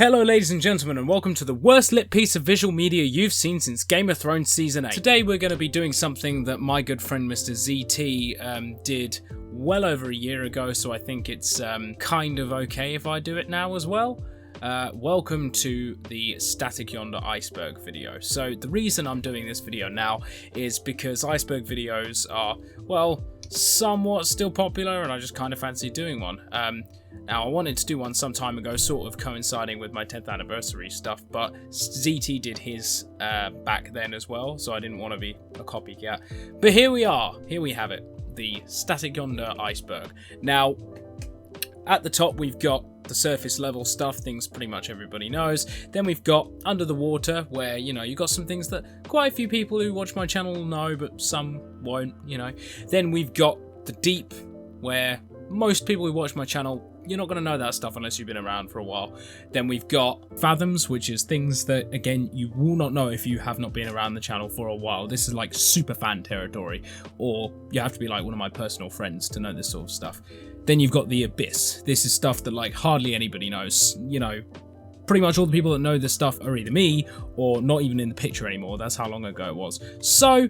Hello ladies and gentlemen, and welcome to the worst lit piece of visual media you've seen since Game of Thrones Season 8. Today we're going to be doing something that my good friend Mr. ZT did well over a year ago, so I think it's kind of okay if I do it now as well. Welcome to the StaticYonder Iceberg video. So the reason I'm doing this video now is because Iceberg videos are, well, somewhat still popular, and I just kind of fancy doing one. Now, I wanted to do one some time ago, sort of coinciding with my 10th anniversary stuff, but ZT did his back then as well, so I didn't want to be a copycat. But here we are, here we have it, the StaticYonder Iceberg. Now, at the top we've got the surface level stuff, things pretty much everybody knows. Then we've got under the water, where, you know, you've got some things that quite a few people who watch my channel know, but some won't, you know. Then we've got the deep, where most people who watch my channel, you're not going to know that stuff unless you've been around for a while. Then we've got Fathoms, which is things that, again, you will not know if you have not been around the channel for a while. This is like super fan territory, or you have to be like one of my personal friends to know this sort of stuff. Then you've got the Abyss. This is stuff that like hardly anybody knows. You know, pretty much all the people that know this stuff are either me or not even in the picture anymore. That's how long ago it was. So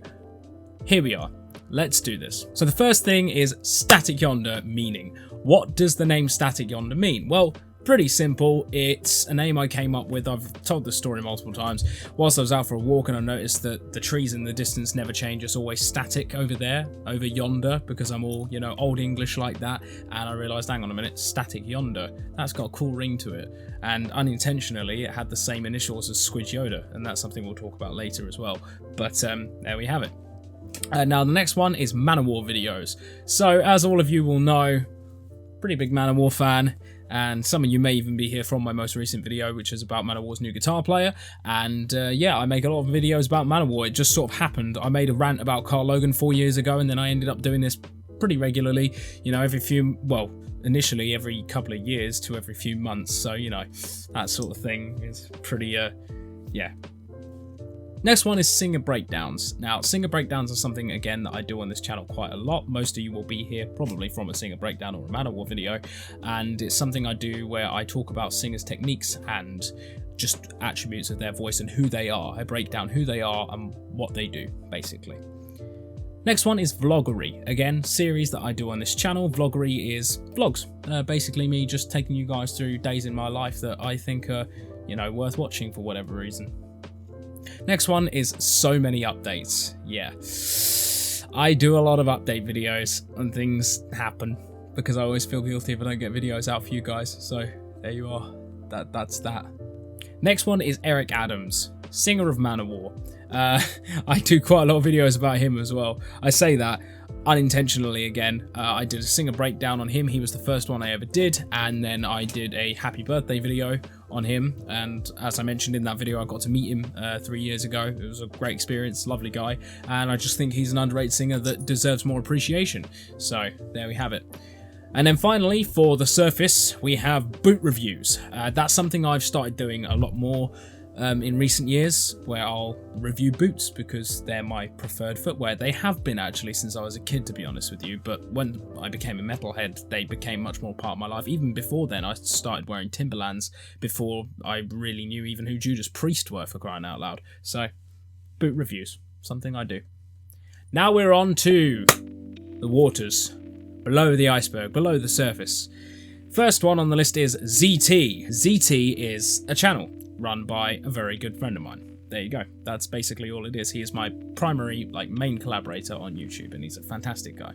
here we are. Let's do this. So the first thing is StaticYonder meaning. What does the name StaticYonder mean? Well, pretty simple. It's a name I came up with. I've told this story multiple times. Whilst I was out for a walk and I noticed that the trees in the distance never change. It's always static over there, over yonder, because I'm all, you know, old English like that. And I realised, hang on a minute, StaticYonder. That's got a cool ring to it. And unintentionally, it had the same initials as Squidge Yoda. And that's something we'll talk about later as well. But there we have it. Now, the next one is Man of War videos. So, as all of you will know, pretty big Man of War fan, and some of you may even be here from my most recent video, which is about Man of War's new guitar player. And yeah, I make a lot of videos about Man of War. It just sort of happened. I made a rant about Carl Logan 4 years ago, and then I ended up doing this pretty regularly, you know, initially every couple of years to every few months. So, you know, that sort of thing is pretty, yeah. Next one is singer breakdowns. Now, singer breakdowns are something, again, that I do on this channel quite a lot. Most of you will be here probably from a singer breakdown or a Man of War video, and it's something I do where I talk about singers' techniques and just attributes of their voice and who they are. I break down who they are and what they do, basically. Next one is vloggery. Again, series that I do on this channel. Vloggery is vlogs. Basically me just taking you guys through days in my life that I think are, you know, worth watching for whatever reason. Next one is so many updates. Yeah, I do a lot of update videos and things happen because I always feel guilty if I don't get videos out for you guys. So there you are. That's that. Next one is Eric Adams, singer of Man of War. I do quite a lot of videos about him as well. I say that unintentionally again. I did a singer breakdown on him. He was the first one I ever did, and then I did a happy birthday video on him, and as I mentioned in that video, I got to meet him 3 years ago. It was a great experience, lovely guy, and I just think he's an underrated singer that deserves more appreciation. So there we have it. And then finally, for the surface, we have boot reviews. That's something I've started doing a lot more in recent years, where I'll review boots because they're my preferred footwear. They have been actually since I was a kid, to be honest with you, but when I became a metalhead, they became much more part of my life. Even before then, I started wearing Timberlands before I really knew even who Judas Priest were, for crying out loud. So, boot reviews, something I do. Now we're on to the waters, below the iceberg, below the surface. First one on the list is ZT. ZT is a channel run by a very good friend of mine. There you go. That's basically all it is. He is my primary, main collaborator on YouTube, and he's a fantastic guy.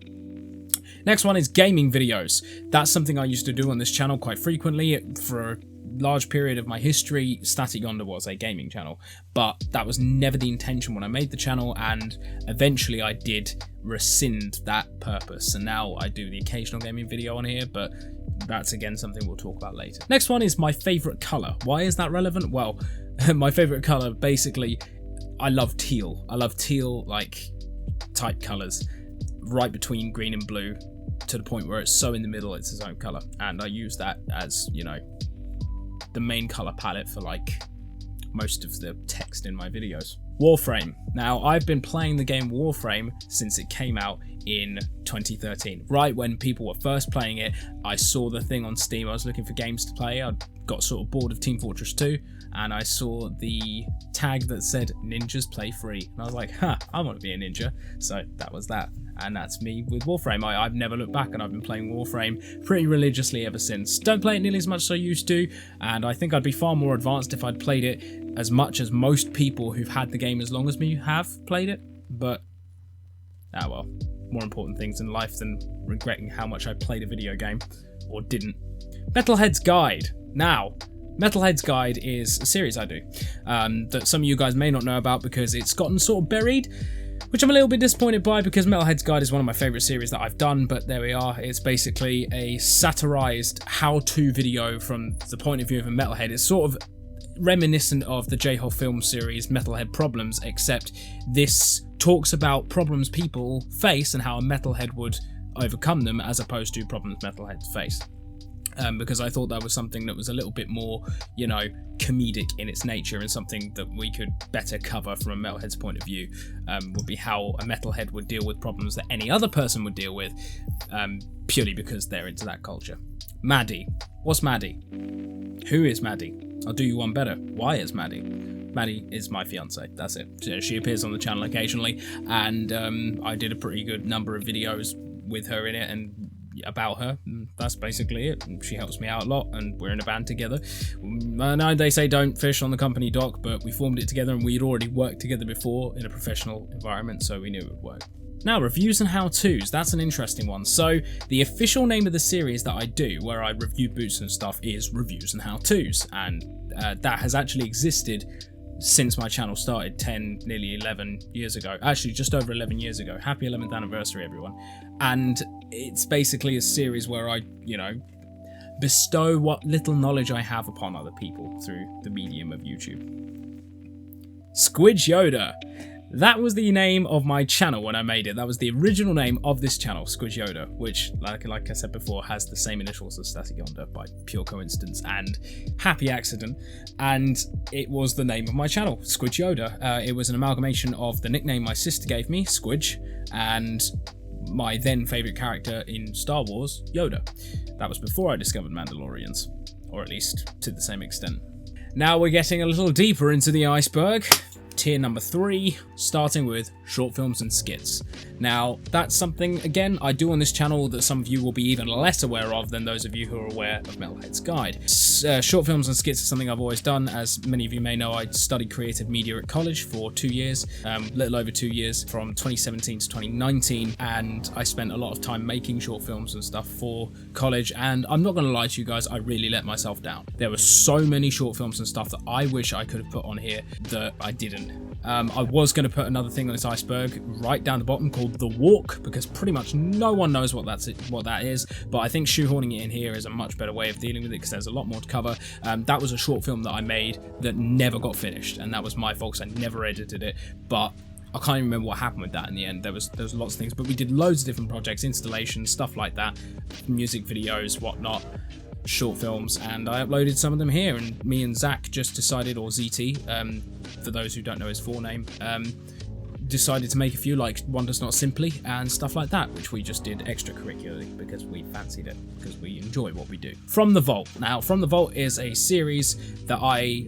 Next one is gaming videos. That's something I used to do on this channel quite frequently. For a large period of my history, StaticYonder was a gaming channel, but that was never the intention when I made the channel, and eventually I did rescind that purpose, and now I do the occasional gaming video on here, but that's again something we'll talk about later. Next one is my favourite colour. Why is that relevant? Well, my favourite colour, basically, I love teal. I love teal, type colours, right between green and blue, to the point where it's so in the middle it's its own colour. And I use that as, you know, the main colour palette for, most of the text in my videos. Warframe. Now, I've been playing the game Warframe since it came out in 2013. Right when people were first playing it, I saw the thing on Steam. I was looking for games to play. I'd got sort of bored of Team Fortress 2, and I saw the tag that said ninjas play free, and I was like, I want to be a ninja. So that was that, and that's me with Warframe. I've never looked back, and I've been playing Warframe pretty religiously ever since. Don't play it nearly as much as I used to, and I think I'd be far more advanced if I'd played it as much as most people who've had the game as long as me have played it, but well, more important things in life than regretting how much I played a video game, or didn't. Metalhead's Guide. Now, Metalhead's Guide is a series I do that some of you guys may not know about because it's gotten sort of buried, which I'm a little bit disappointed by, because Metalhead's Guide is one of my favourite series that I've done, but there we are. It's basically a satirised how-to video from the point of view of a metalhead. It's sort of reminiscent of the J-Hole film series Metalhead Problems, except this talks about problems people face and how a metalhead would overcome them, as opposed to problems metalheads face. Because I thought that was something that was a little bit more, comedic in its nature, and something that we could better cover from a metalhead's point of view, would be how a metalhead would deal with problems that any other person would deal with, purely because they're into that culture. Maddie. What's Maddie? Who is Maddie? I'll do you one better. Why is Maddie? Maddie is my fiance. That's it. She appears on the channel occasionally, and I did a pretty good number of videos with her in it and about her. That's basically it. She helps me out a lot, and we're in a band together. I know they say don't fish on the company dock, but we formed it together, and we'd already worked together before in a professional environment, so we knew it would work. Now, reviews and how-tos, that's an interesting one. So, the official name of the series that I do, where I review boots and stuff, is Reviews and How-tos, and that has actually existed since my channel started 10, nearly 11 years ago. Actually, just over 11 years ago. Happy 11th anniversary, everyone. And it's basically a series where I, bestow what little knowledge I have upon other people through the medium of YouTube. StaticYonder. That was the name of my channel when I made it. That was the original name of this channel, StaticYonder, which, like I said before, has the same initials as StaticYonder by pure coincidence and happy accident. And it was the name of my channel, StaticYonder. It was an amalgamation of the nickname my sister gave me, Squidge, and my then favourite character in Star Wars, Yoda. That was before I discovered Mandalorians, or at least to the same extent. Now we're getting a little deeper into the iceberg. Tier number 3, starting with short films and skits. Now, that's something, again, I do on this channel that some of you will be even less aware of than those of you who are aware of Metalhead's Guide. Short films and skits are something I've always done. As many of you may know, I studied creative media at college for 2 years, little over 2 years, from 2017 to 2019, and I spent a lot of time making short films and stuff for college, and I'm not going to lie to you guys, I really let myself down. There were so many short films and stuff that I wish I could have put on here that I didn't. I was going to put another thing on this iceberg right down the bottom called The Walk, because pretty much no one knows what that is, but I think shoehorning it in here is a much better way of dealing with it, because there's a lot more to cover. That was a short film that I made that never got finished, and that was my fault, 'cause I never edited it, but I can't even remember what happened with that in the end. There was lots of things, but we did loads of different projects, installations, stuff like that, music videos, whatnot, short films, and I uploaded some of them here, and me and Zach just decided, or ZT, for those who don't know his full name, decided to make a few, like One Does Not Simply and stuff like that, which we just did extracurricularly because we fancied it, because we enjoy what we do. From the Vault. Now, From the Vault is a series that I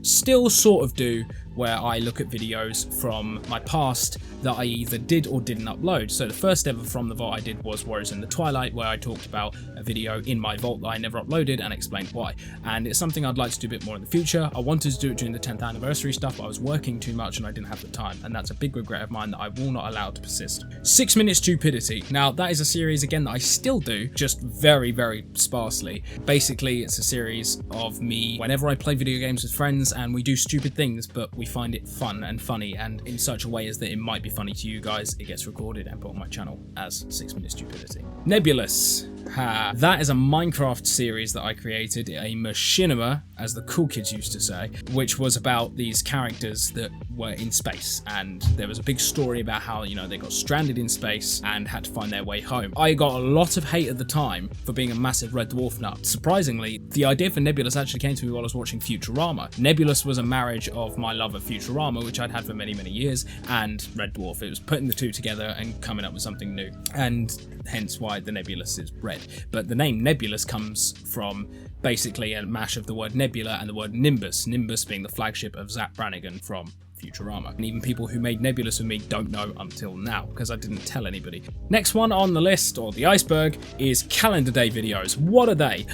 still sort of do, where I look at videos from my past that I either did or didn't upload. So the first ever From the Vault I did was Warriors in the Twilight, where I talked about a video in my vault that I never uploaded and explained why. And it's something I'd like to do a bit more in the future. I wanted to do it during the 10th anniversary stuff, but I was working too much and I didn't have the time, and that's a big regret of mine that I will not allow to persist. 6 Minute Stupidity. Now, that is a series, again, that I still do, just very, very sparsely. Basically, it's a series of me whenever I play video games with friends and we do stupid things, but we find it fun and funny, and in such a way as that it might be funny to you guys, it gets recorded and put on my channel as 6 Minute Stupidity. Nebulous. That is a Minecraft series that I created, a machinima, as the cool kids used to say, which was about these characters that were in space, and there was a big story about how, they got stranded in space and had to find their way home. I got a lot of hate at the time for being a massive Red Dwarf nut. Surprisingly, the idea for Nebulous actually came to me while I was watching Futurama. Nebulous was a marriage of my love of Futurama, which I'd had for many, many years, and Red Dwarf. It was putting the two together and coming up with something new, and hence why the Nebulous is Red red. But the name Nebulous comes from basically a mash of the word nebula and the word nimbus, nimbus being the flagship of Zach Brannigan from Futurama. And even people who made Nebulous with me don't know until now, because I didn't tell anybody. Next one on the list, or the iceberg, is calendar day videos. What are they?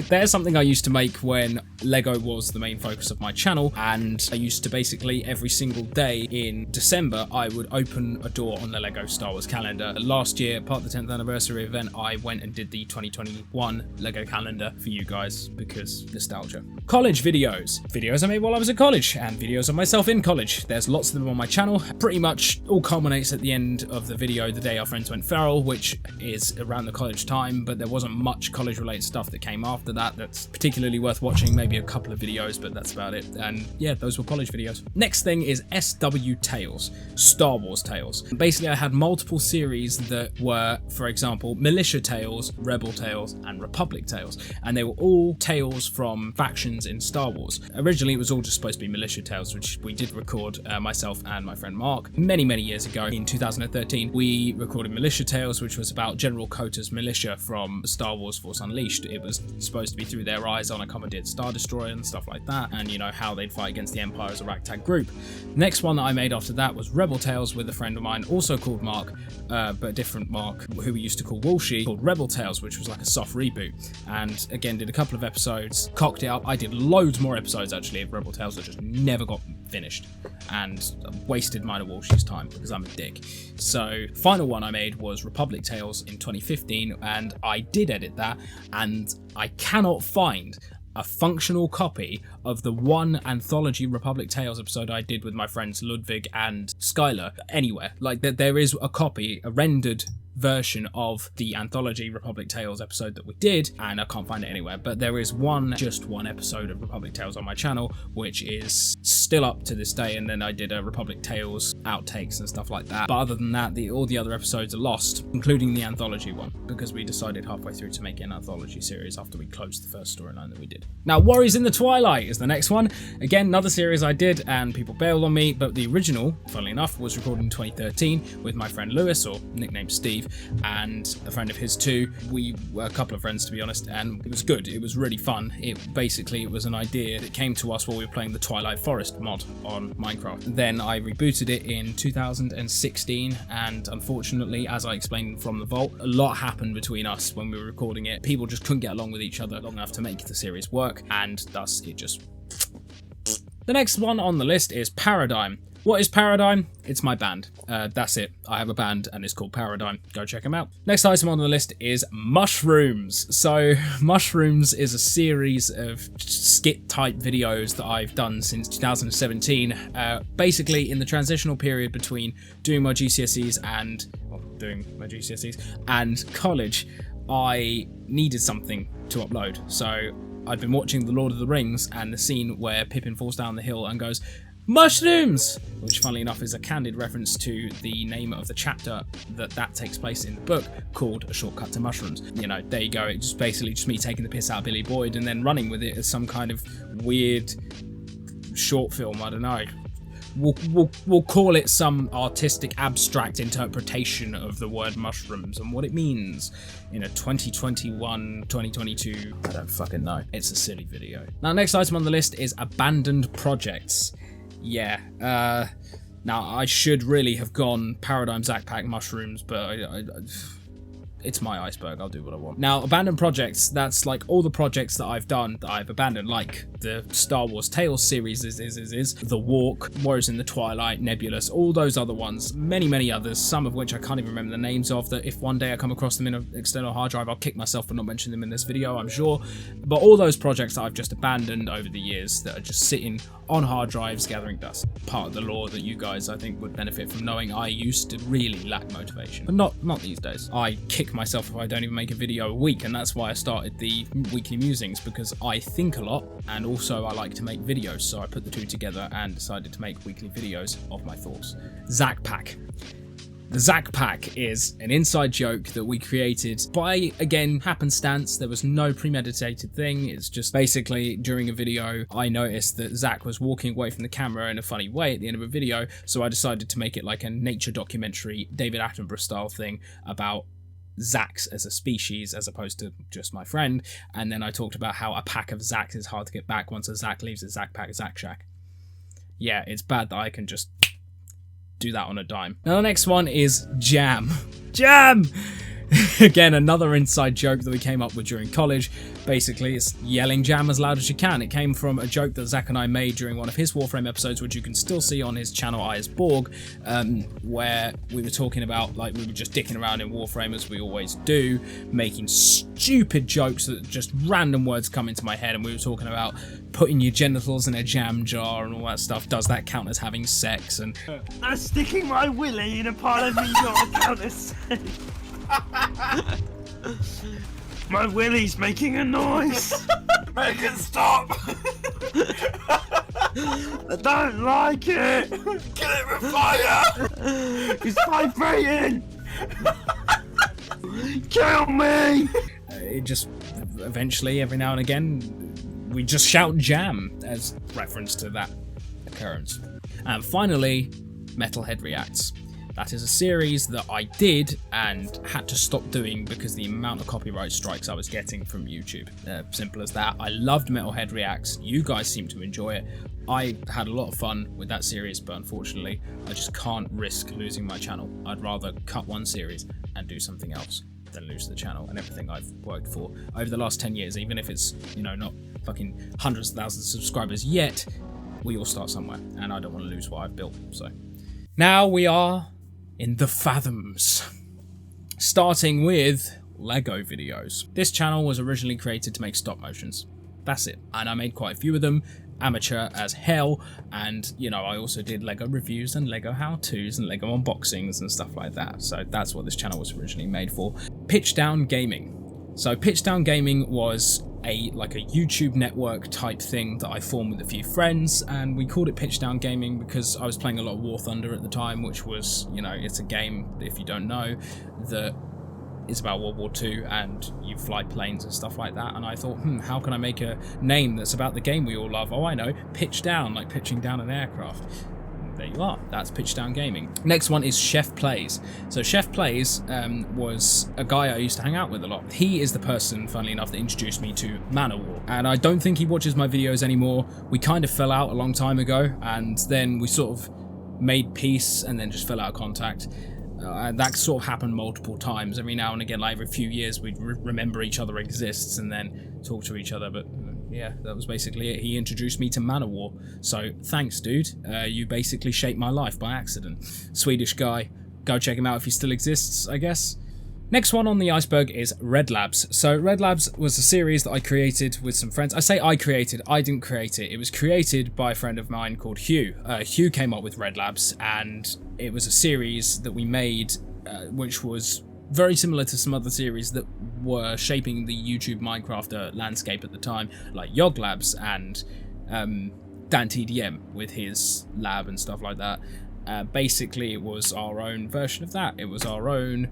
They're something I used to make when Lego was the main focus of my channel, and I used to basically every single day in December I would open a door on the Lego Star Wars calendar. Last year, part of the 10th anniversary event, I went and did the 2021 Lego calendar for you guys because nostalgia. College videos. Videos I made while I was at college, and videos of myself in college. There's lots of them on my channel. Pretty much all culminates at the end of the video, the day our friends went feral, which is around the college time, but there wasn't much college related stuff that came after that that's particularly worth watching. Maybe a couple of videos, but that's about it. And yeah, those were college videos. Next thing is SW Tales, Star Wars Tales. Basically, I had multiple series that were, for example, Militia Tales, Rebel Tales, and Republic Tales, and they were all tales from factions in Star Wars. Originally, it was all just supposed to be Militia Tales, which we did record, myself and my friend Mark, many years ago. In 2013, we recorded Militia Tales, which was about General Kota's militia from Star Wars Force Unleashed. It was supposed to be through their eyes on a commandeered Star Destroyer and stuff like that, and you know, how they'd fight against the Empire as a ragtag group. Next one that I made after that was Rebel Tales with a friend of mine, also called Mark, but a different Mark, who we used to call Walshy, called Rebel Tales, which was like a soft reboot. And again, did a couple of episodes, cocked it up. I did loads more episodes actually of Rebel Tales that just never got finished, and wasted mine of Walshy's time because I'm a dick. So final one I made was Republic Tales in 2015, and I did edit that, and I cannot find a functional copy of the one anthology Republic Tales episode I did with my friends Ludwig and Skylar anywhere. Like, there is a copy, a rendered version of the anthology Republic Tales episode that we did, and I can't find it anywhere. But there is just one episode of Republic Tales on my channel, which is still up to this day, and then I did a Republic Tales outtakes and stuff like that. But other than that, all the other episodes are lost, including the anthology one, because we decided halfway through to make an anthology series after we closed the first storyline that we did. Now, Warriors in the Twilight is the next one. Again, another series I did, and people bailed on me, but the original, funnily enough, was recorded in 2013 with my friend Lewis, or nicknamed Steve, and a friend of his too. We were a couple of friends, to be honest, and it was good. It was really fun. It was an idea that came to us while we were playing the Twilight Forest mod on Minecraft. Then I rebooted it in 2016, and unfortunately, as I explained from the vault, a lot happened between us when we were recording it. People just couldn't get along with each other long enough to make the series work, and thus it just... The next one on the list is Paradigm. What is Paradigm? It's my band. That's it. I have a band and it's called Paradigm. Go check them out. Next item on the list is Mushrooms. So Mushrooms is a series of skit type videos that I've done since 2017. Basically in the transitional period between doing my GCSEs and college, I needed something to upload. So I'd been watching The Lord of the Rings, and the scene where Pippin falls down the hill and goes, "Mushrooms!" which funnily enough is a candid reference to the name of the chapter that takes place in the book, called A Shortcut to Mushrooms. You know, there you go. It's just basically just me taking the piss out of Billy Boyd and then running with it as some kind of weird short film. I don't know. We'll call it some artistic abstract interpretation of the word mushrooms and what it means in a 2021, 2022, I don't fucking know. It's a silly video. Now, next item on the list is abandoned projects. Yeah, now I should really have gone Paradigm, Zack Pack, Mushrooms, but it's my iceberg, I'll do what I want. Now, abandoned projects, that's like all the projects that I've done that I've abandoned, like the Star Wars Tales series The Walk, Warriors in the Twilight, Nebulous, all those other ones, many others, some of which I can't even remember the names of, that if one day I come across them in an external hard drive, I'll kick myself for not mentioning them in this video, I'm sure. But all those projects that I've just abandoned over the years that are just sitting on hard drives gathering dust. Part of the lore that you guys, I think, would benefit from knowing. I used to really lack motivation, but not these days. I kick myself if I don't even make a video a week, and that's why I started the weekly musings, because I think a lot and also I like to make videos, so I put the two together and decided to make weekly videos of my thoughts. Zack Pack. The Zack Pack is an inside joke that we created by, again, happenstance. There was no premeditated thing. It's just basically during a video, I noticed that Zack was walking away from the camera in a funny way at the end of a video, so I decided to make it like a nature documentary, David Attenborough style thing about Zacks as a species as opposed to just my friend, and then I talked about how a pack of Zacks is hard to get back once a Zack leaves a Zack pack, Zack Shack. Yeah, it's bad that I can just do that on a dime. Now the next one is jam. Jam! Again, another inside joke that we came up with during college. Basically, it's yelling jam as loud as you can. It came from a joke that Zach and I made during one of his Warframe episodes, which you can still see on his channel Iceberg, where we were talking about, like, we were just dicking around in Warframe as we always do, making stupid jokes that just random words come into my head, and we were talking about putting your genitals in a jam jar and all that stuff. Does that count as having sex? And sticking my willy in a pile of meat don't count as sex. My willy's making a noise. Make it stop. I don't like it. Kill it with fire. It's vibrating. Kill me. It just eventually, every now and again, we just shout jam as reference to that occurrence. And finally, Metalhead Reacts. That is a series that I did and had to stop doing because the amount of copyright strikes I was getting from YouTube. Simple as that. I loved Metalhead Reacts. You guys seem to enjoy it. I had a lot of fun with that series, but unfortunately, I just can't risk losing my channel. I'd rather cut one series and do something else than lose the channel and everything I've worked for over the last 10 years, even if it's, you know, not fucking hundreds of thousands of subscribers yet. We all start somewhere, and I don't want to lose what I've built. So now we are in the Fathoms, starting with Lego videos. This channel was originally created to make stop motions. That's it. And I made quite a few of them, amateur as hell, and you know, I also did Lego reviews and Lego how-tos and Lego unboxings and stuff like that. So that's what this channel was originally made for. Pitch Down Gaming. So Pitch Down Gaming was a YouTube network type thing that I formed with a few friends, and we called it Pitch Down Gaming because I was playing a lot of War Thunder at the time, which was, you know, it's a game, if you don't know, that is about World War II and you fly planes and stuff like that, and I thought, how can I make a name that's about the game we all love? Oh, I know, Pitch Down, like pitching down an aircraft. There you are, that's Pitch Down Gaming. Next one is Chef Plays. So Chef Plays was a guy I used to hang out with a lot. He is the person, funnily enough, that introduced me to Manowar. And I don't think he watches my videos anymore. We kind of fell out a long time ago, and then we sort of made peace and then just fell out of contact. And that sort of happened multiple times. Every now and again, like every few years, we'd remember each other exists and then talk to each other, but yeah, that was basically it. He introduced me to Manowar. So thanks, dude. You basically shaped my life by accident. Swedish guy. Go check him out if he still exists, I guess. Next one on the iceberg is Red Labs. So Red Labs was a series that I created with some friends. I say I created, I didn't create it. It was created by a friend of mine called Hugh. Hugh came up with Red Labs, and it was a series that we made which was very similar to some other series that were shaping the YouTube Minecraft landscape at the time, like Yog Labs and Dan TDM with his lab and stuff like that. Basically, it was our own version of that. It was our own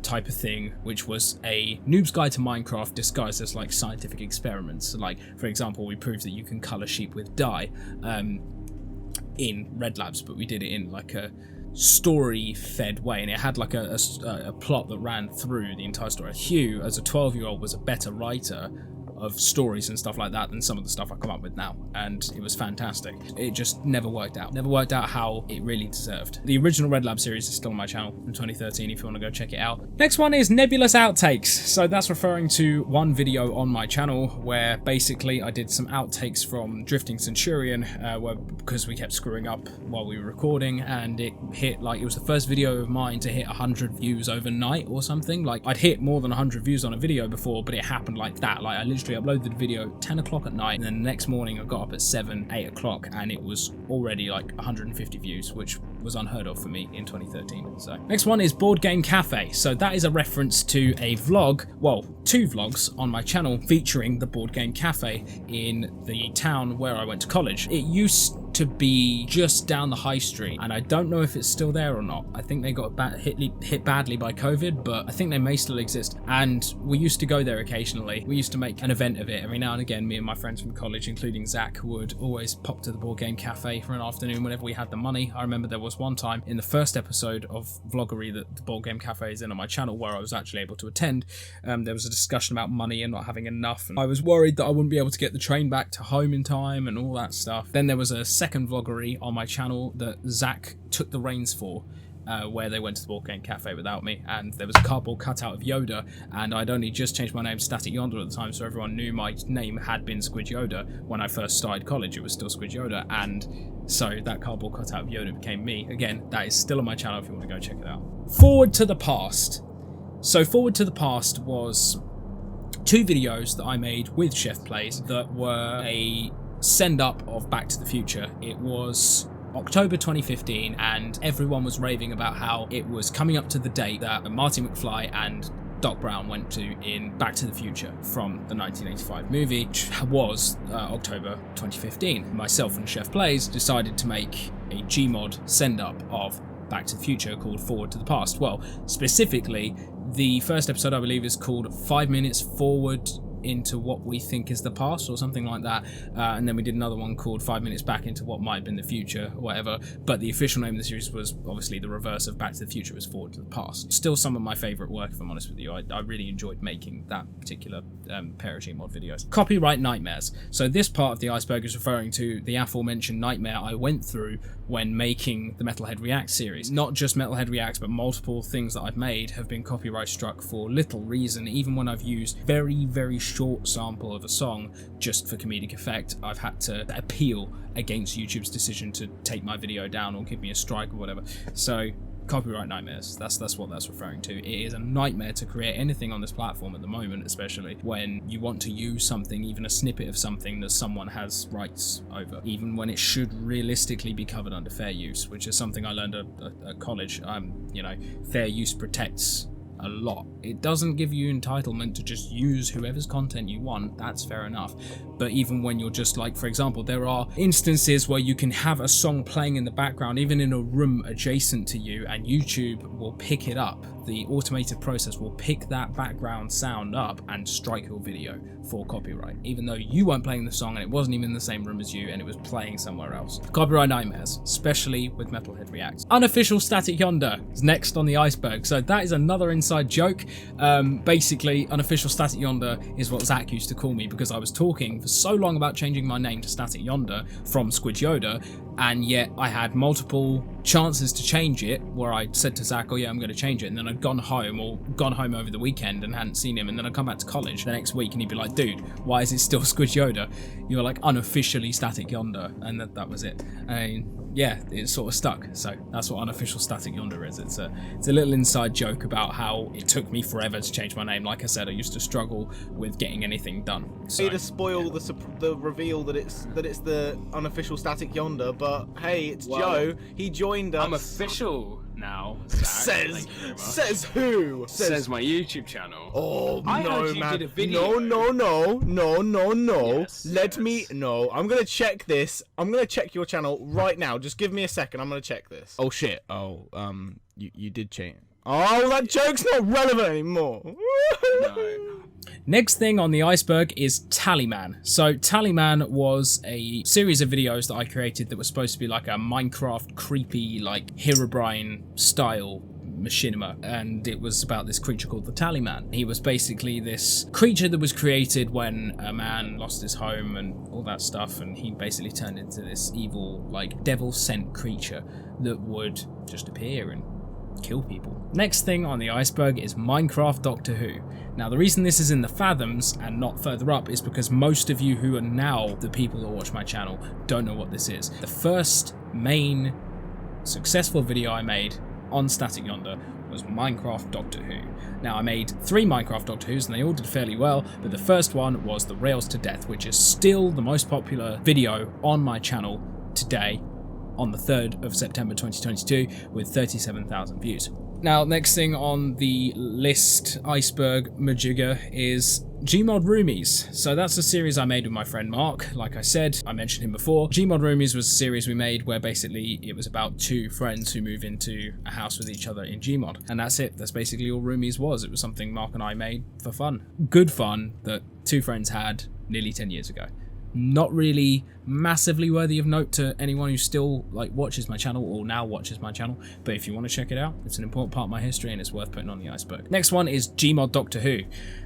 type of thing, which was a noob's guide to Minecraft disguised as like scientific experiments. Like, for example, we proved that you can color sheep with dye in Red Labs, but we did it in like a story-fed way, and it had like a plot that ran through the entire story. Hugh, as a 12-year-old, was a better writer of stories and stuff like that than some of the stuff I come up with now, and it was fantastic. It just never worked out. Never worked out how it really deserved. The original Red Lab series is still on my channel from 2013 if you want to go check it out. Next one is Nebulous Outtakes. So that's referring to one video on my channel where basically I did some outtakes from Drifting Centurion because we kept screwing up while we were recording, and it hit, like, it was the first video of mine to hit 100 views overnight or something. Like, I'd hit more than 100 views on a video before, but it happened like that. Like, I literally uploaded the video 10 o'clock at night, and then the next morning I got up at 8 o'clock and it was already like 150 views, which was unheard of for me in 2013. So next one is Board Game Cafe. So that is a reference to a vlog, well, 2 vlogs on my channel featuring the Board Game Cafe in the town where I went to college. It used to be just down the high street, and I don't know if it's still there or not. I think they got hit badly by COVID, but I think they may still exist. And we used to go there occasionally. We used to make an event of it every now and again. Me and my friends from college, including Zach, would always pop to the board game cafe for an afternoon whenever we had the money. I remember there was one time in the first episode of Vloggery that the board game cafe is in on my channel where I was actually able to attend. There was a discussion about money and not having enough, and I was worried that I wouldn't be able to get the train back to home in time and all that stuff. Then there was a second Vloggery on my channel that Zach took the reins for, where they went to the board game cafe without me, and there was a cardboard cutout of Yoda, and I'd only just changed my name to StaticYonder at the time, so everyone knew my name had been Squid Yoda. When I first started college, it was still Squid Yoda, and so that cardboard cutout of Yoda became me. Again, that is still on my channel if you want to go check it out. Forward to the past. So Forward to the past was 2 videos that I made with Chef Plays that were a send-up of Back to the Future. It was October 2015, and everyone was raving about how it was coming up to the date that Marty McFly and Doc Brown went to in Back to the Future from the 1985 movie, which was October 2015. Myself and Chef Plays decided to make a Gmod send-up of Back to the Future called Forward to the Past. Well, specifically, the first episode, I believe, is called 5 Minutes Forward into What We Think is the Past, or something like that, and then we did another one called 5 Minutes Back into What Might have been the Future, or whatever, but the official name of the series was obviously the reverse of Back to the Future, was Forward to the Past. Still some of my favourite work, if I'm honest with you. I really enjoyed making that particular pair of Gmod videos. Copyright nightmares. So this part of the iceberg is referring to the aforementioned nightmare I went through when making the Metalhead Reacts series. Not just Metalhead Reacts, but multiple things that I've made have been copyright struck for little reason. Even when I've used very, very short sample of a song just for comedic effect, I've had to appeal against YouTube's decision to take my video down or give me a strike or whatever. So copyright nightmares, that's what that's referring to. It is a nightmare to create anything on this platform at the moment, especially when you want to use something, even a snippet of something that someone has rights over, even when it should realistically be covered under fair use, which is something I learned at college. You know, fair use protects a lot. It doesn't give you entitlement to just use whoever's content you want, that's fair enough, but even when you're just like, for example, there are instances where you can have a song playing in the background even in a room adjacent to you, and YouTube will pick it up. The automated process will pick that background sound up and strike your video for copyright, even though you weren't playing the song and it wasn't even in the same room as you and it was playing somewhere else. Copyright nightmares, especially with Metalhead Reacts. Unofficial StaticYonder is next on the iceberg. So that is another inside joke. Basically, unofficial StaticYonder is what Zach used to call me because I was talking for so long about changing my name to StaticYonder from Squid Yoda, and yet I had multiple chances to change it where I said to Zach, oh yeah, I'm going to change it, and then I'd gone home over the weekend and hadn't seen him, and then I'd come back to college the next week and he'd be like, dude, why is it still Squid Yoda? You're like unofficially StaticYonder, and that was it. Yeah, it sort of stuck. So that's what unofficial StaticYonder is. It's a little inside joke about how it took me forever to change my name. Like I said, I used to struggle with getting anything done. So to spoil the reveal that it's the unofficial StaticYonder, but hey, it's Joe. He joined us. I'm official now. Zach. Says who? Says my YouTube channel. Oh I no, heard you man! did a video. No. Yes. No. I'm gonna check this. I'm gonna check your channel right now. Just give me a second. I'm gonna check this. Oh shit. Oh, you did change. Oh, that joke's not relevant anymore. No. Next thing on the iceberg is Tallyman. So Tallyman was a series of videos that I created that was supposed to be like a Minecraft creepy, like Herobrine style machinima, and it was about this creature called the Tallyman. He was basically this creature that was created when a man lost his home and all that stuff, and he basically turned into this evil, like devil-sent creature that would just appear and kill people. Next thing on the iceberg is Minecraft Doctor Who. Now the reason this is in the Fathoms and not further up is because most of you who are now the people that watch my channel don't know what this is. The first main successful video I made on StaticYonder was Minecraft Doctor Who. Now I made 3 Minecraft Doctor Who's and they all did fairly well, but the first one was the Rails to Death, which is still the most popular video on my channel today, on the 3rd of September 2022, with 37,000 views. Now, next thing on the list, Iceberg Majigger, is Gmod Roomies. So that's a series I made with my friend Mark. Like I said, I mentioned him before. Gmod Roomies was a series we made where basically it was about two friends who move into a house with each other in Gmod. And that's it. That's basically all Roomies was. It was something Mark and I made for fun. Good fun that two friends had nearly 10 years ago. Not really massively worthy of note to anyone who still watches my channel or now watches my channel, but if you want to check it out, it's an important part of my history and it's worth putting on the iceberg. Next one is Gmod Doctor Who.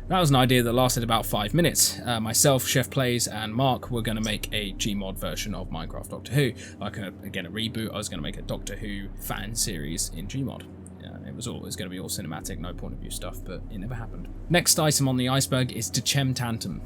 That was an idea that lasted about 5 minutes. Myself, Chef Plays, and Mark were going to make a Gmod version of Minecraft Doctor Who. Again, a reboot. I was going to make a Doctor Who fan series in Gmod. It was always going to be all cinematic, no point of view stuff, but it never happened. Next item on the iceberg is Dechem Tantum.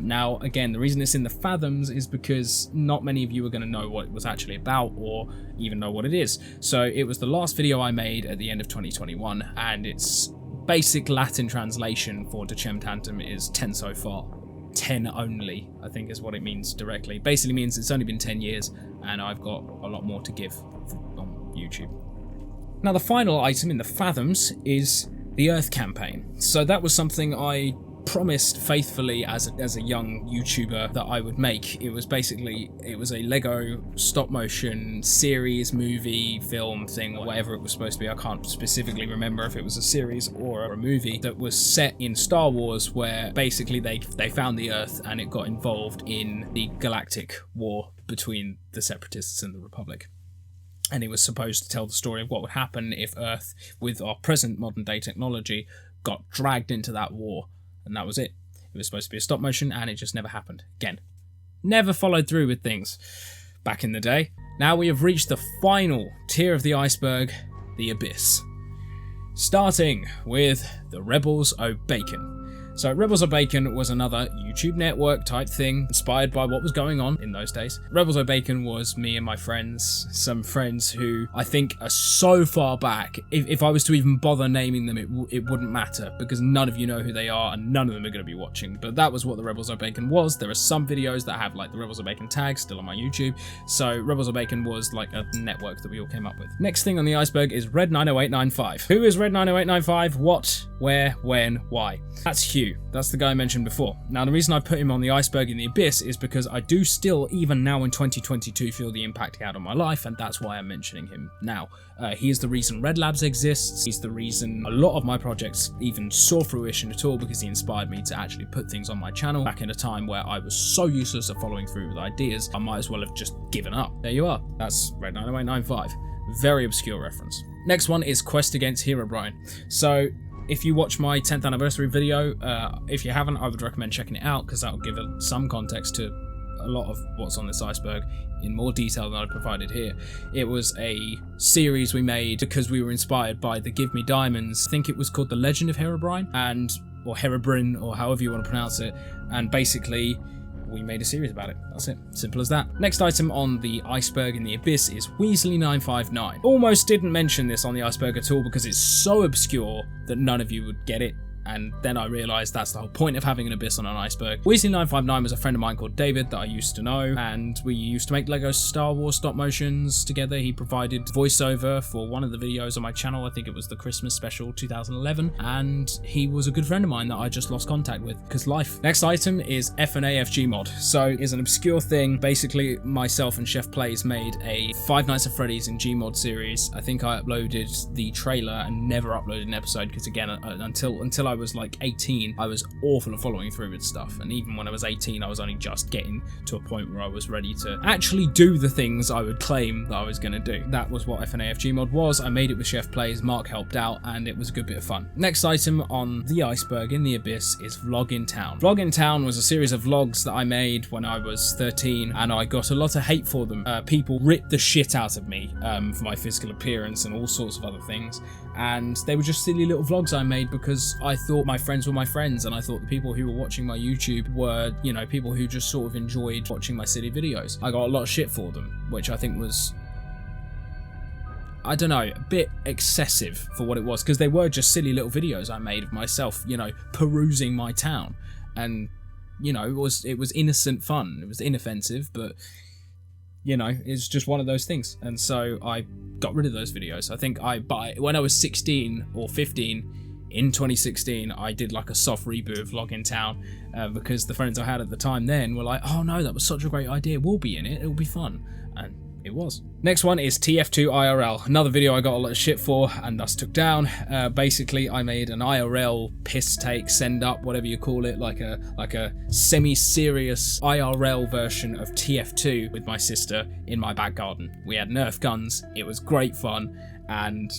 Now, again, the reason it's in the Fathoms is because not many of you are going to know what it was actually about or even know what it is. So it was the last video I made at the end of 2021, and its basic Latin translation for Dechem Tantum is 10 so far. 10 only, I think is what it means directly. Basically means it's only been 10 years, and I've got a lot more to give on YouTube. Now, the final item in the Fathoms is the Earth campaign. So that was something I promised faithfully as a young YouTuber that I would make. It was a Lego stop motion series, movie, film thing, or whatever it was supposed to be. I can't specifically remember if it was a series or a movie that was set in Star Wars, where basically they found the Earth and it got involved in the galactic war between the Separatists and the Republic. And it was supposed to tell the story of what would happen if Earth, with our present modern day technology, got dragged into that war. And that was it. It was supposed to be a stop motion, and it just never happened. Again, never followed through with things back in the day. Now we have reached the final tier of the iceberg, the Abyss. Starting with the Rebels O' Bacon. So Rebels O' Bacon was another YouTube network type thing, inspired by what was going on in those days. Rebels O' Bacon was me and my friends, some friends who I think are so far back, if I was to even bother naming them, it wouldn't matter, because none of you know who they are and none of them are going to be watching. But that was what the Rebels O' Bacon was. There are some videos that have the Rebels O' Bacon tag still on my YouTube. So Rebels O' Bacon was a network that we all came up with. Next thing on the iceberg is Red 90895. Who is Red 90895? What? Where? When? Why? That's Hugh. That's the guy I mentioned before. Now, the reason I put him on the iceberg in the Abyss is because I do still, even now in 2022, feel the impact he had on my life, and that's why I'm mentioning him now. He is the reason Red Labs exists. He's the reason a lot of my projects even saw fruition at all, because he inspired me to actually put things on my channel back in a time where I was so useless at following through with ideas, I might as well have just given up. There you are. That's Red 90895. Very obscure reference. Next one is Quest Against Herobrine. So, if you watch my 10th anniversary video, if you haven't, I would recommend checking it out, because that will give some context to a lot of what's on this iceberg in more detail than I provided here. It was a series we made because we were inspired by the Give Me Diamonds. I think it was called The Legend of Herobrine, or Herobrine, or however you want to pronounce it, and basically we made a series about it. That's it. Simple as that. Next item on the iceberg in the Abyss is Weasley959. Almost didn't mention this on the iceberg at all because it's so obscure that none of you would get it. And then I realised that's the whole point of having an Abyss on an iceberg. Weasley959 was a friend of mine called David that I used to know, and we used to make Lego Star Wars stop motions together. He provided voiceover for one of the videos on my channel. I think it was the Christmas special 2011, and he was a good friend of mine that I just lost contact with because life. Next item is FNAFG mod. So it's an obscure thing. Basically, myself and Chef Plays made a Five Nights at Freddy's in Gmod series. I think I uploaded the trailer and never uploaded an episode because, again, until I was 18, I was awful at following through with stuff, and even when I was 18, I was only just getting to a point where I was ready to actually do the things I would claim that I was going to do. That was what FNAFG mod was. I made it with Chef Plays, Mark helped out, and it was a good bit of fun. Next item on the iceberg in the Abyss is Vlog in Town. Vlog in Town was a series of vlogs that I made when I was 13, and I got a lot of hate for them. People ripped the shit out of me for my physical appearance and all sorts of other things, and they were just silly little vlogs I made because I thought my friends were my friends, and I thought the people who were watching my YouTube were, people who just sort of enjoyed watching my silly videos. I got a lot of shit for them, which I think was, I don't know, a bit excessive for what it was, because they were just silly little videos I made of myself, perusing my town, and, it was innocent fun. It was inoffensive, but you know, it's just one of those things. And so I got rid of those videos. I think when I was 16 or 15 in 2016, I did like a soft reboot of Vlog in Town because the friends I had at the time then were like, oh no, that was such a great idea, we'll be in it, it'll be fun. And it was. Next one is TF2 IRL, another video I got a lot of shit for and thus took down. Basically, I made an IRL piss take, send up, whatever you call it, like a semi-serious IRL version of TF2 with my sister in my back garden. We had Nerf guns, it was great fun, and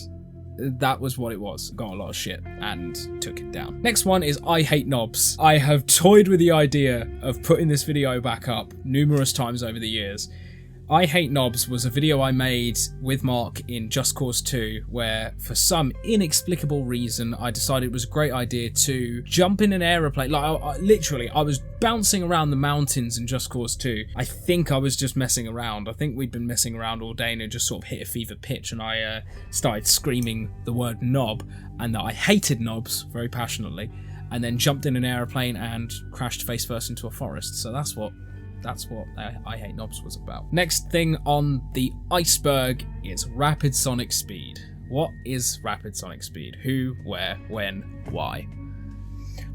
that was what it was. Got a lot of shit and took it down. Next one is I Hate Knobs. I have toyed with the idea of putting this video back up numerous times over the years. I Hate Knobs was a video I made with Mark in Just Cause 2 where for some inexplicable reason I decided it was a great idea to jump in an aeroplane. Like I was bouncing around the mountains in Just Cause 2. I think I was just messing around. I think we'd been messing around all day and it just sort of hit a fever pitch and I started screaming the word knob and that I hated knobs very passionately, and then jumped in an aeroplane and crashed face first into a forest. So that's what I Hate Knobs was about. Next thing on the iceberg is rapid sonic speed. What is rapid sonic speed? Who, where, when, why?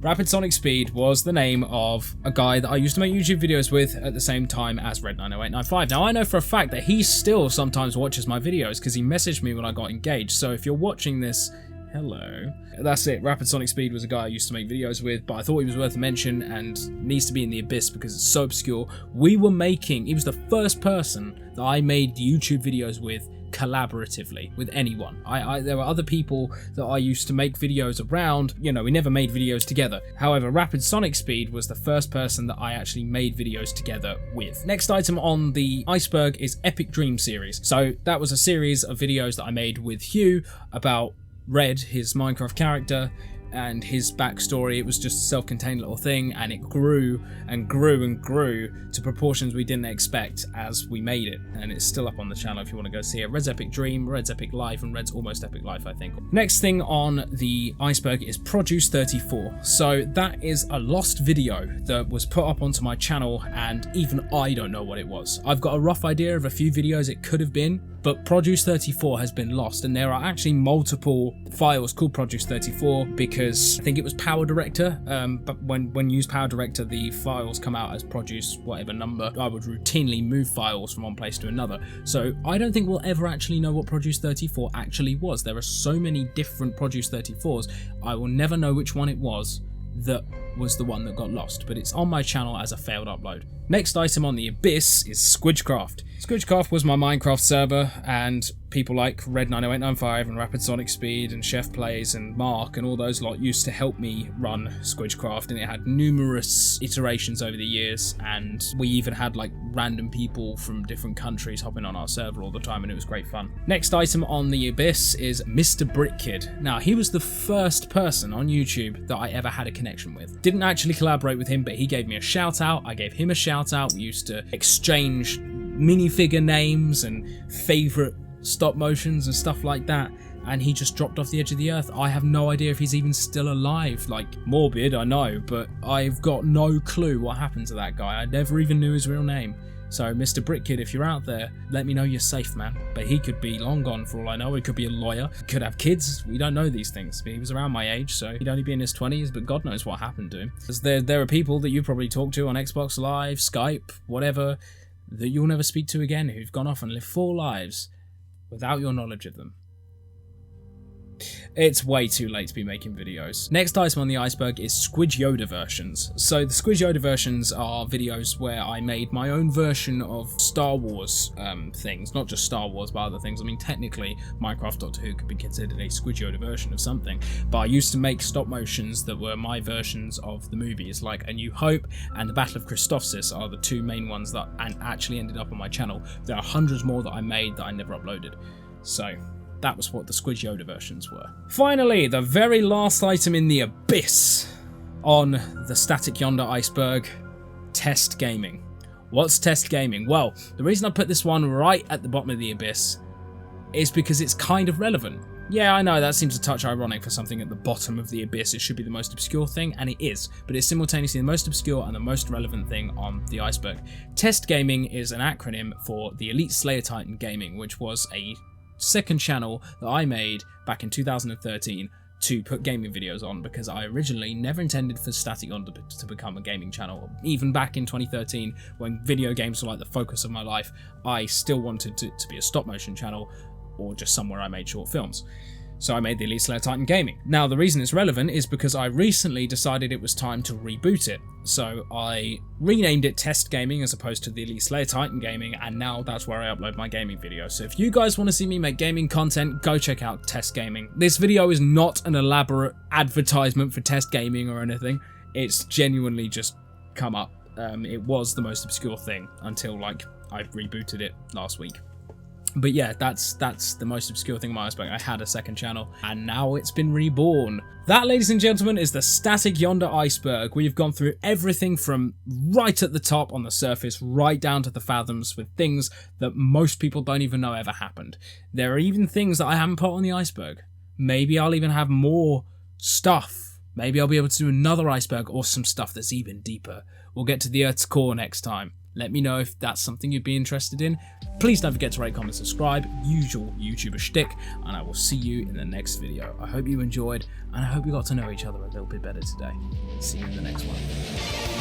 Rapid Sonic Speed was the name of a guy that I used to make YouTube videos with at the same time as Red90895. Now I know for a fact that he still sometimes watches my videos because he messaged me when I got engaged. So if you're watching this, hello. That's it. Rapid Sonic Speed was a guy I used to make videos with, but I thought he was worth a mention and needs to be in the abyss because it's so obscure. He was the first person that I made YouTube videos with collaboratively with anyone. There were other people that I used to make videos around, you know, we never made videos together. However, Rapid Sonic Speed was the first person that I actually made videos together with. Next item on the iceberg is Epic Dream series. So that was a series of videos that I made with Hugh about Red, his Minecraft character, and his backstory. It was just a self-contained little thing, and it grew and grew and grew to proportions we didn't expect as we made it, and it's still up on the channel if you want to go see it. Red's Epic Dream, Red's Epic Life, and Red's Almost Epic Life, I think. Next thing on the iceberg is Produce 34. So that is a lost video that was put up onto my channel, and even I don't know what it was. I've got a rough idea of a few videos it could have been, but Produce 34 has been lost, and there are actually multiple files called Produce 34 because I think it was Power Director, but when you use Power Director the files come out as Produce whatever number. I would routinely move files from one place to another, so I don't think we'll ever actually know what Produce 34 actually was. There are so many different Produce 34s, I will never know which one it was that was the one that got lost, but it's on my channel as a failed upload. Next item on the abyss is Squidgecraft. Squidgecraft was my Minecraft server, and people like Red90895 and Rapid Sonic Speed and Chef Plays and Mark and all those lot used to help me run Squidgecraft, and it had numerous iterations over the years, and we even had like random people from different countries hopping on our server all the time, and it was great fun. Next item on the abyss is Mr. Brickid. Now, he was the first person on YouTube that I ever had a connection with. Didn't actually collaborate with him, but he gave me a shout out, I gave him a shout out, we used to exchange minifigure names and favourite stop motions and stuff like that, and he just dropped off the edge of the earth. I have no idea if he's even still alive. Like, morbid, I know, but I've got no clue what happened to that guy. I never even knew his real name. So, Mr. Brickid, if you're out there, let me know you're safe, man. But he could be long gone for all I know. He could be a lawyer. He could have kids. We don't know these things. But he was around my age, so he'd only be in his 20s, but God knows what happened to him. Because there are people that you probably talk to on Xbox Live, Skype, whatever, that you'll never speak to again, who've gone off and lived full lives without your knowledge of them. It's way too late to be making videos. Next item on the iceberg is SquidYonder versions. So the SquidYonder versions are videos where I made my own version of Star Wars things. Not just Star Wars, but other things. I mean, technically, Minecraft Doctor Who could be considered a SquidYonder version of something. But I used to make stop motions that were my versions of the movies, like A New Hope and the Battle of Christophsis are the two main ones that actually ended up on my channel. There are hundreds more that I made that I never uploaded. So that was what the SquidYonder versions were. Finally, the very last item in the abyss on the StaticYonder iceberg, test gaming. What's test gaming? Well, the reason I put this one right at the bottom of the abyss is because it's kind of relevant. Yeah, I know that seems a touch ironic for something at the bottom of the abyss. It should be the most obscure thing, and it is, but it's simultaneously the most obscure and the most relevant thing on the iceberg. Test Gaming is an acronym for the Elite Slayer Titan Gaming, which was a second channel that I made back in 2013 to put gaming videos on, because I originally never intended for StaticYonder to become a gaming channel. Even back in 2013, when video games were like the focus of my life, I still wanted it to be a stop motion channel, or just somewhere I made short films. So I made the Elite Slayer Titan Gaming. Now the reason it's relevant is because I recently decided it was time to reboot it. So I renamed it Test Gaming as opposed to the Elite Slayer Titan Gaming, and now that's where I upload my gaming videos. So if you guys want to see me make gaming content, go check out Test Gaming. This video is not an elaborate advertisement for Test Gaming or anything. It's genuinely just come up. It was the most obscure thing until like I rebooted it last week. But yeah, that's the most obscure thing on my iceberg. I had a second channel, and now it's been reborn. That, ladies and gentlemen, is the StaticYonder iceberg. We've gone through everything from right at the top on the surface, right down to the fathoms, with things that most people don't even know ever happened. There are even things that I haven't put on the iceberg. Maybe I'll even have more stuff. Maybe I'll be able to do another iceberg or some stuff that's even deeper. We'll get to the Earth's core next time. Let me know if that's something you'd be interested in. Please don't forget to rate, comment, subscribe, usual YouTuber shtick, and I will see you in the next video. I hope you enjoyed, and I hope you got to know each other a little bit better today. See you in the next one.